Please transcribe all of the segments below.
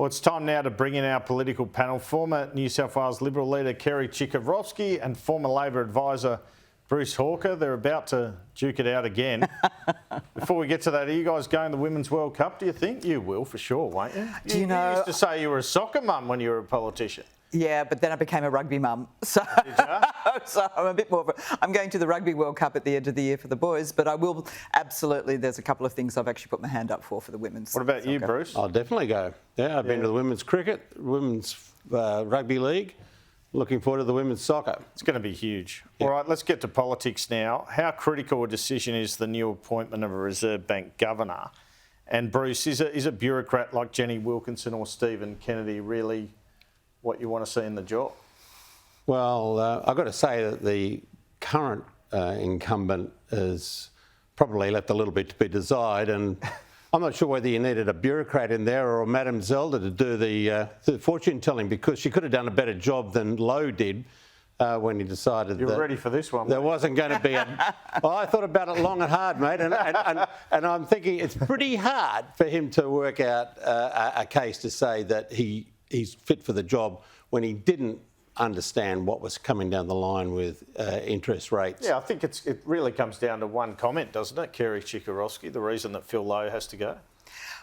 Well, it's time now to bring in our political panel. Former New South Wales Liberal leader Kerry Chikarovski and former Labor advisor Bruce Hawker. They're about to duke it out again. Before we get to that, are you guys going to the Women's World Cup, do you think? You will, for sure, won't you? You used to say you were a soccer mum when you were a politician. Yeah, but then I became a rugby mum. So, Did you? so I'm a bit more of a... I'm going to the Rugby World Cup at the end of the year for the boys, but I will absolutely... There's a couple of things I've actually put my hand up for the women's. What about soccer. you, Bruce? I'll definitely go. Yeah, I've been to the women's cricket, women's rugby league. Looking forward to the women's soccer. It's going to be huge. Yeah. All right, let's get to politics now. How critical a decision is the new appointment of a Reserve Bank governor? And Bruce, is a bureaucrat like Jenny Wilkinson or Stephen Kennedy really what you want to see in the job? Well, I've got to say that the current incumbent is probably left a little bit to be desired, and I'm not sure whether you needed a bureaucrat in there or a Madame Zelda to do the fortune telling, because she could have done a better job than Lowe did when he decided You're ready for this one, there mate. wasn't going to be a... Well, I thought about it long and hard, mate, and I'm thinking it's pretty hard for him to work out a case to say that he's fit for the job when he didn't understand what was coming down the line with interest rates. Yeah, I think it really comes down to one comment, doesn't it, Kerry Chikarovski, the reason that Phil Lowe has to go?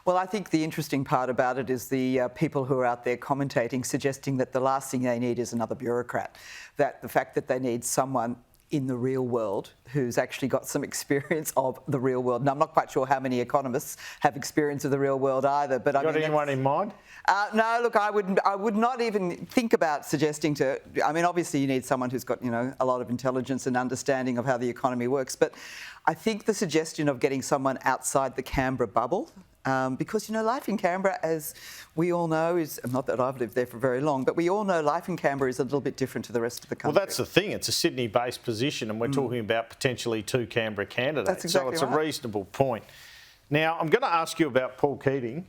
Well, I think the interesting part about it is the people who are out there commentating, suggesting that the last thing they need is another bureaucrat. That the fact that they need someone in the real world who's actually got some experience of the real world. And I'm not quite sure how many economists have experience of the real world either. But You got anyone in mind? No, look, I would not even think about suggesting to... I mean, obviously you need someone who's got, a lot of intelligence and understanding of how the economy works. But I think the suggestion of getting someone outside the Canberra bubble, because, life in Canberra, as we all know, is... Not that I've lived there for very long, but we all know life in Canberra is a little bit different to the rest of the country. Well, that's the thing. It's a Sydney-based position, and we're talking about potentially two Canberra candidates. That's exactly so it's right. a reasonable point. Now, I'm going to ask you about Paul Keating.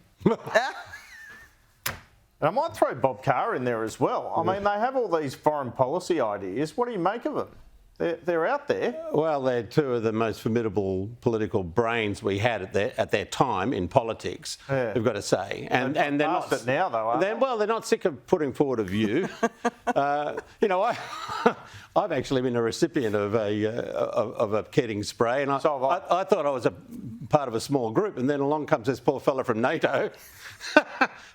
And I might throw Bob Carr in there as well. I mean, they have all these foreign policy ideas. What do you make of them? They're out there. Well, they're two of the most formidable political brains we had at their time in politics, Yeah. we've got to say. And they're not... it now, though, aren't they? Well, they're not sick of putting forward a view. I've actually been a recipient of a Keating spray, and I thought I was a part of a small group, and then along comes this poor fella from NATO.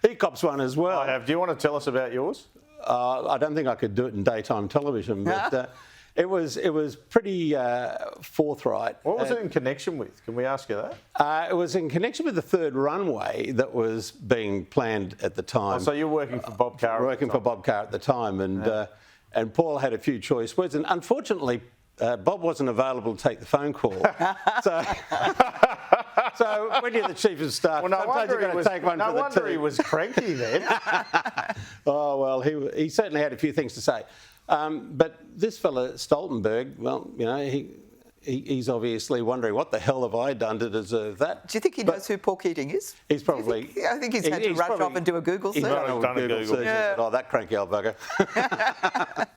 He cops one as well. I have. Do you want to tell us about yours? I don't think I could do it in daytime television, but it was pretty forthright. What was it in connection with? Can we ask you that? It was in connection with the third runway that was being planned at the time. So you're working for Bob Carr? Working for Bob Carr at the time, and Paul had a few choice words, and unfortunately, Bob wasn't available to take the phone call. So when you're the chief of staff, sometimes you've got to take one for the team. No wonder he was cranky then. Oh, well, he certainly had a few things to say. But this fella, Stoltenberg, well, he's obviously wondering, what the hell have I done to deserve that? Do you think he knows who Paul Keating is? He's probably... I think he's had to rush off and do a Google search. He's done a Google search and said, oh, that cranky old bugger.